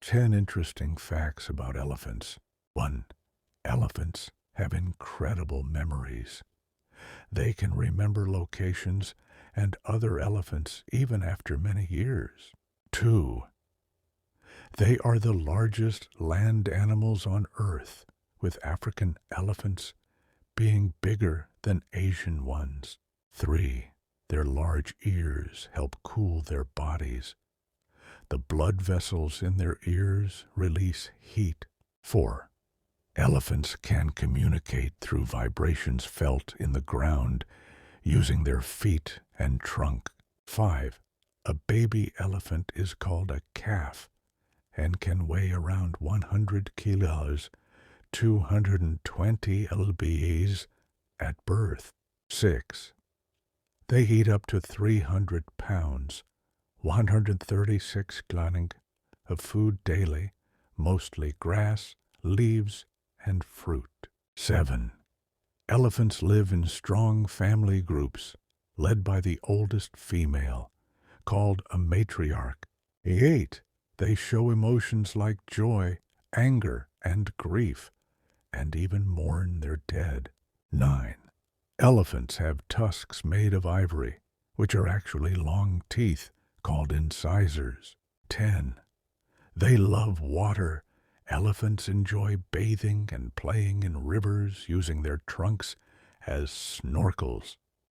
10 interesting facts about elephants. 1. Elephants have incredible memories. They can remember locations and other elephants even after many years. 2. They are the largest land animals on Earth, with African elephants being bigger than Asian ones. 3. Their large ears help cool their bodies. The blood vessels in their ears release heat. 4. Elephants can communicate through vibrations felt in the ground using their feet and trunk. 5. A baby elephant is called a calf and can weigh around 100 kilos, 220 lbs at birth. 6. They eat up to 300 pounds, 136 glanning of food daily, mostly grass, leaves, and fruit. 7. Elephants live in strong family groups, led by the oldest female, called a matriarch. 8. They show emotions like joy, anger, and grief, and even mourn their dead. 9. Elephants have tusks made of ivory, which are actually long teeth called incisors. 10. They love water. Elephants enjoy bathing and playing in rivers using their trunks as snorkels.